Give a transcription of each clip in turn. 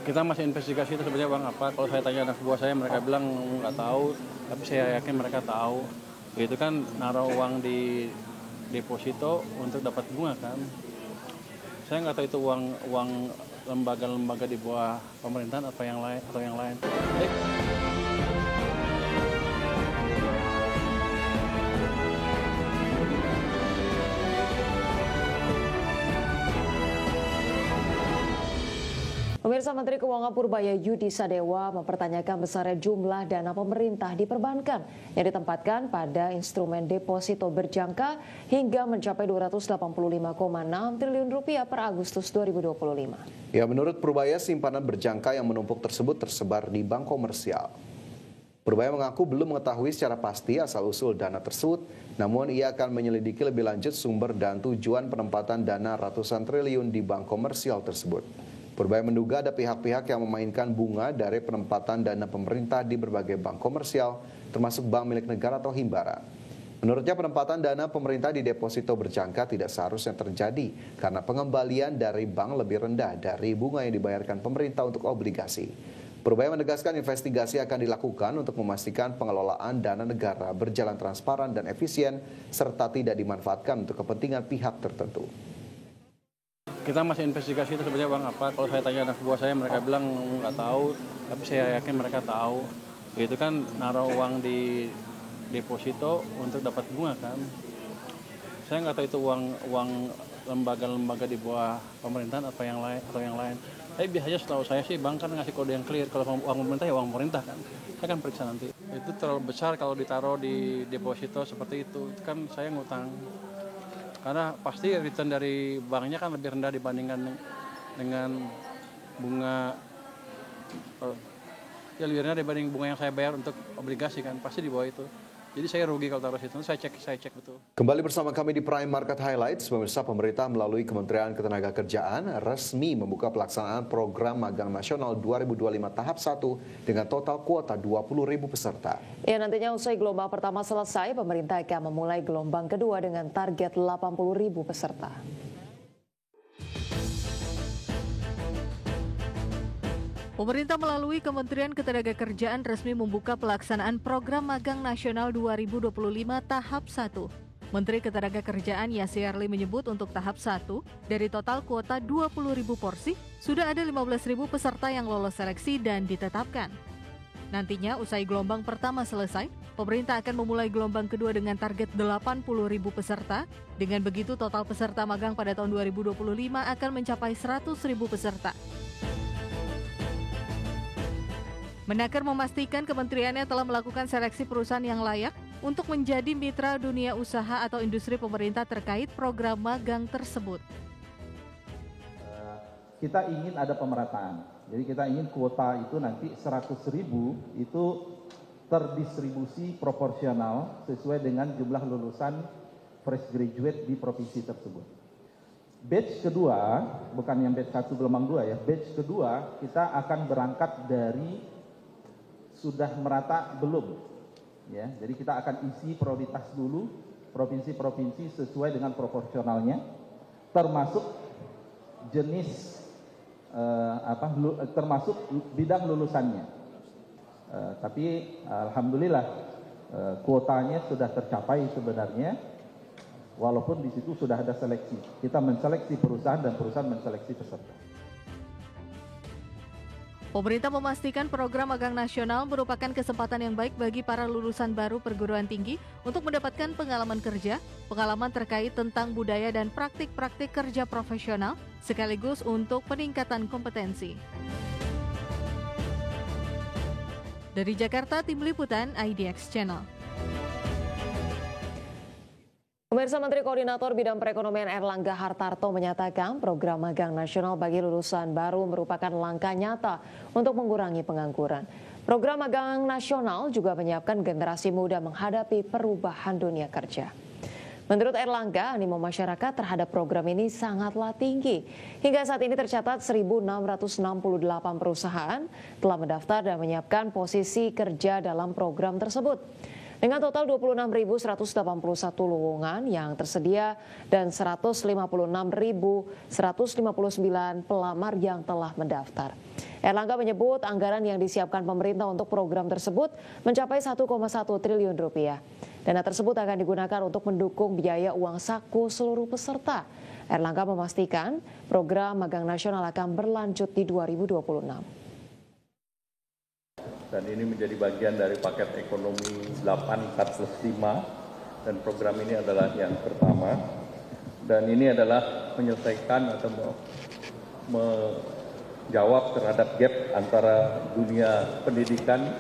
Kita masih investigasi itu sebenarnya uang apa. Kalau saya tanya anak buah saya, mereka bilang nggak tahu. Tapi saya yakin mereka tahu. Itu kan naruh uang di deposito untuk dapat bunga kan. Saya nggak tahu itu uang lembaga-lembaga di bawah pemerintahan apa yang lain atau yang lain. Pemirsa, Menteri Keuangan Purbaya Yudi Sadewa mempertanyakan besarnya jumlah dana pemerintah di perbankan yang ditempatkan pada instrumen deposito berjangka hingga mencapai 285,6 triliun rupiah per Agustus 2025. Ya, menurut Purbaya, simpanan berjangka yang menumpuk tersebut tersebar di bank komersial. Purbaya mengaku belum mengetahui secara pasti asal-usul dana tersebut, namun ia akan menyelidiki lebih lanjut sumber dan tujuan penempatan dana ratusan triliun di bank komersial tersebut. Purbaya menduga ada pihak-pihak yang memainkan bunga dari penempatan dana pemerintah di berbagai bank komersial, termasuk bank milik negara atau himbara. Menurutnya, penempatan dana pemerintah di deposito berjangka tidak seharusnya terjadi karena pengembalian dari bank lebih rendah dari bunga yang dibayarkan pemerintah untuk obligasi. Purbaya menegaskan investigasi akan dilakukan untuk memastikan pengelolaan dana negara berjalan transparan dan efisien serta tidak dimanfaatkan untuk kepentingan pihak tertentu. Kita masih investigasi itu sebenarnya uang apa. Kalau saya tanya anak buah saya, mereka bilang nggak tahu. Tapi saya yakin mereka tahu. Itu kan naruh uang di deposito untuk dapat bunga kan. Saya nggak tahu itu uang lembaga-lembaga di bawah pemerintahan apa yang lain atau yang lain. Tapi biasanya setahu saya sih bank kan ngasih kode yang clear. Kalau uang pemerintah ya uang pemerintah kan. Saya kan periksa nanti. Itu terlalu besar kalau ditaruh di deposito seperti itu. Itu kan saya ngutang. Karena pasti return dari banknya kan lebih rendah dibandingkan dengan bunga, ya lebih rendah dibanding bunga yang saya bayar untuk obligasi kan, pasti di bawah itu. Jadi saya rugi kalau taruh situ. Saya cek betul. Kembali bersama kami di Prime Market Highlights. Pemirsa, pemerintah melalui Kementerian Ketenagakerjaan resmi membuka pelaksanaan program magang nasional 2025 tahap 1 dengan total kuota 20.000 peserta. Ya, nantinya usai gelombang pertama selesai, pemerintah akan memulai gelombang kedua dengan target 80.000 peserta. Pemerintah melalui Kementerian Ketenagakerjaan resmi membuka pelaksanaan program magang nasional 2025 tahap 1. Menteri Ketenagakerjaan Yasir Arli menyebut untuk tahap 1, dari total kuota 20.000 porsi, sudah ada 15.000 peserta yang lolos seleksi dan ditetapkan. Nantinya usai gelombang pertama selesai, pemerintah akan memulai gelombang kedua dengan target 80.000 peserta. Dengan begitu total peserta magang pada tahun 2025 akan mencapai 100.000 peserta. Menaker memastikan kementeriannya telah melakukan seleksi perusahaan yang layak untuk menjadi mitra dunia usaha atau industri pemerintah terkait program magang tersebut. Kita ingin ada pemerataan. Jadi kita ingin kuota itu nanti 100.000 itu terdistribusi proporsional sesuai dengan jumlah lulusan fresh graduate di provinsi tersebut. Batch kedua, bukan yang batch 1 gelombang 2 ya, batch kedua kita akan berangkat dari sudah merata belum, ya. Jadi kita akan isi prioritas dulu provinsi-provinsi sesuai dengan proporsionalnya, termasuk jenis termasuk bidang lulusannya. Tapi alhamdulillah kuotanya sudah tercapai sebenarnya, walaupun di situ sudah ada seleksi. Kita menseleksi perusahaan dan perusahaan menseleksi peserta. Pemerintah memastikan program magang nasional merupakan kesempatan yang baik bagi para lulusan baru perguruan tinggi untuk mendapatkan pengalaman kerja, pengalaman terkait tentang budaya dan praktik-praktik kerja profesional, sekaligus untuk peningkatan kompetensi. Dari Jakarta, Tim Liputan IDX Channel. Pemirsa, Menteri Koordinator Bidang Perekonomian Erlangga Hartarto menyatakan program magang nasional bagi lulusan baru merupakan langkah nyata untuk mengurangi pengangguran. Program magang nasional juga menyiapkan generasi muda menghadapi perubahan dunia kerja. Menurut Erlangga, animo masyarakat terhadap program ini sangatlah tinggi. Hingga saat ini tercatat 1.668 perusahaan telah mendaftar dan menyiapkan posisi kerja dalam program tersebut. Dengan total 26.181 lowongan yang tersedia dan 156.159 pelamar yang telah mendaftar. Erlangga menyebut anggaran yang disiapkan pemerintah untuk program tersebut mencapai 1,1 triliun rupiah. Dana tersebut akan digunakan untuk mendukung biaya uang saku seluruh peserta. Erlangga memastikan program magang nasional akan berlanjut di 2026. Dan ini menjadi bagian dari paket ekonomi 8+5 dan program ini adalah yang pertama. Dan ini adalah menyelesaikan atau menjawab terhadap gap antara dunia pendidikan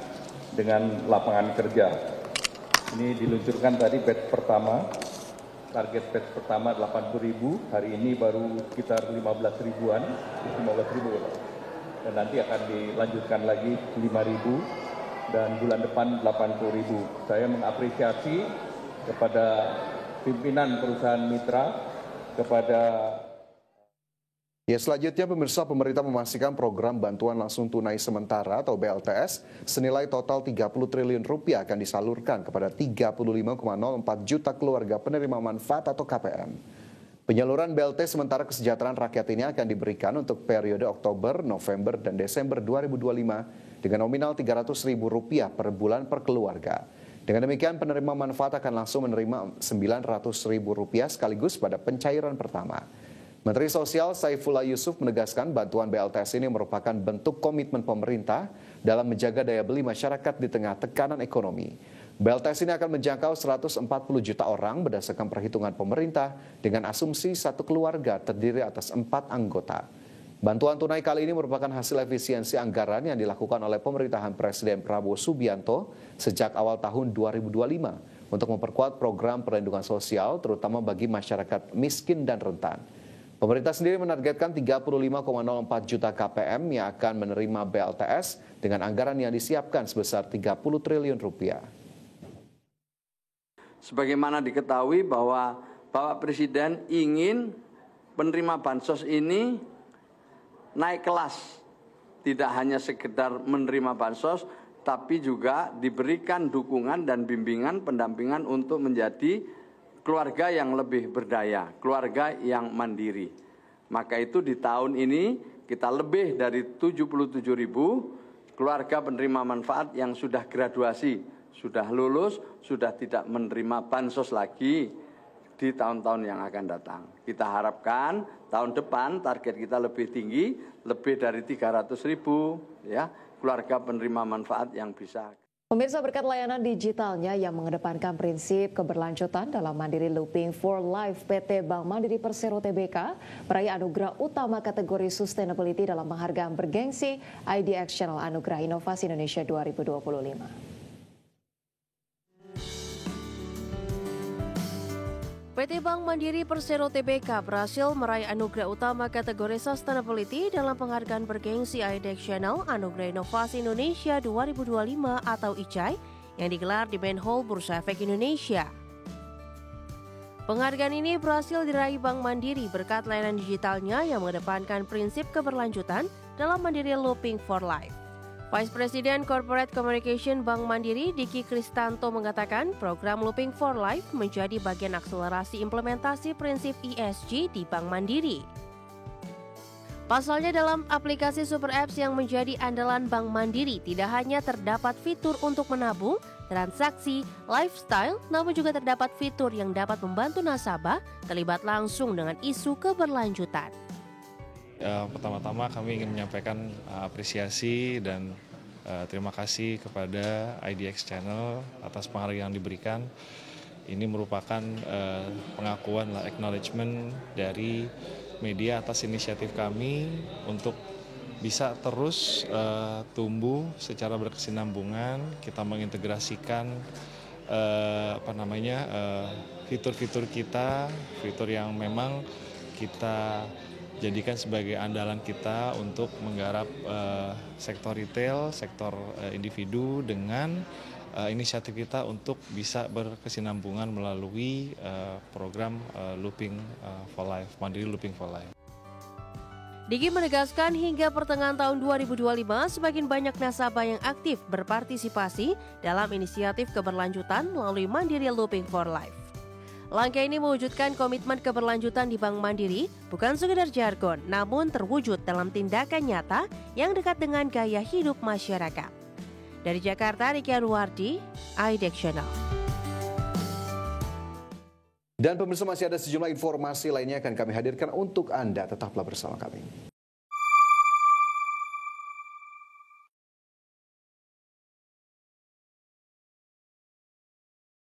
dengan lapangan kerja. Ini diluncurkan tadi batch pertama, target batch pertama 80.000, hari ini baru sekitar 15 ribuan, 15.000. Dan nanti akan dilanjutkan lagi 5.000 dan bulan depan 80.000. Saya mengapresiasi kepada pimpinan perusahaan mitra, kepada Ya, selanjutnya pemirsa, pemerintah memastikan program bantuan langsung tunai sementara atau BLTS senilai total 30 triliun rupiah akan disalurkan kepada 35,04 juta keluarga penerima manfaat atau KPM. Penyaluran BLT sementara kesejahteraan rakyat ini akan diberikan untuk periode Oktober, November, dan Desember 2025 dengan nominal Rp300.000 per bulan per keluarga. Dengan demikian, penerima manfaat akan langsung menerima Rp900.000 sekaligus pada pencairan pertama. Menteri Sosial Saifullah Yusuf menegaskan bantuan BLTS ini merupakan bentuk komitmen pemerintah dalam menjaga daya beli masyarakat di tengah tekanan ekonomi. BLTS ini akan menjangkau 140 juta orang berdasarkan perhitungan pemerintah dengan asumsi satu keluarga terdiri atas 4 anggota. Bantuan tunai kali ini merupakan hasil efisiensi anggaran yang dilakukan oleh pemerintahan Presiden Prabowo Subianto sejak awal tahun 2025 untuk memperkuat program perlindungan sosial terutama bagi masyarakat miskin dan rentan. Pemerintah sendiri menargetkan 35,04 juta KPM yang akan menerima BLTS dengan anggaran yang disiapkan sebesar 30 triliun rupiah. Sebagaimana diketahui bahwa Bapak Presiden ingin penerima bansos ini naik kelas. Tidak hanya sekedar menerima bansos, tapi juga diberikan dukungan dan bimbingan pendampingan untuk menjadi keluarga yang lebih berdaya, keluarga yang mandiri. Maka itu di tahun ini kita lebih dari 77.000 keluarga penerima manfaat yang sudah graduasi, sudah lulus, sudah tidak menerima bansos lagi di tahun-tahun yang akan datang. Kita harapkan tahun depan target kita lebih tinggi, lebih dari 300.000 ya, keluarga penerima manfaat yang bisa. Pemirsa, berkat layanan digitalnya yang mengedepankan prinsip keberlanjutan dalam Mandiri Looping for Life, PT Bank Mandiri Persero Tbk meraih anugerah utama kategori Sustainability dalam penghargaan bergengsi IDX Channel Anugerah Inovasi Indonesia 2025. PT Bank Mandiri Persero Tbk berhasil meraih anugerah utama kategori Sustainability dalam penghargaan bergengsi IDX Channel Anugerah Inovasi Indonesia 2025 atau ICAI yang digelar di Main Hall Bursa Efek Indonesia. Penghargaan ini berhasil diraih Bank Mandiri berkat layanan digitalnya yang mengedepankan prinsip keberlanjutan dalam Mandiri Looping for Life. Vice President Corporate Communication Bank Mandiri Diki Kristanto mengatakan program Looping for Life menjadi bagian akselerasi implementasi prinsip ESG di Bank Mandiri. Pasalnya dalam aplikasi Super Apps yang menjadi andalan Bank Mandiri tidak hanya terdapat fitur untuk menabung, transaksi, lifestyle, namun juga terdapat fitur yang dapat membantu nasabah terlibat langsung dengan isu keberlanjutan. Pertama-tama kami ingin menyampaikan apresiasi dan terima kasih kepada IDX Channel atas penghargaan yang diberikan. Ini merupakan pengakuan, acknowledgement dari media atas inisiatif kami untuk bisa terus tumbuh secara berkesinambungan. Kita mengintegrasikan fitur-fitur kita, fitur yang memang kita jadikan sebagai andalan kita untuk menggarap sektor retail, sektor individu dengan inisiatif kita untuk bisa berkesinambungan melalui program Looping for Life, Mandiri Looping for Life. Diki menegaskan hingga pertengahan tahun 2025 semakin banyak nasabah yang aktif berpartisipasi dalam inisiatif keberlanjutan melalui Mandiri Looping for Life. Langkah ini mewujudkan komitmen keberlanjutan di Bank Mandiri bukan sekedar jargon, namun terwujud dalam tindakan nyata yang dekat dengan gaya hidup masyarakat. Dari Jakarta, Riki Anuwardi, iDek Channel. Dan pemirsa, masih ada sejumlah informasi lainnya akan kami hadirkan untuk Anda. Tetaplah bersama kami.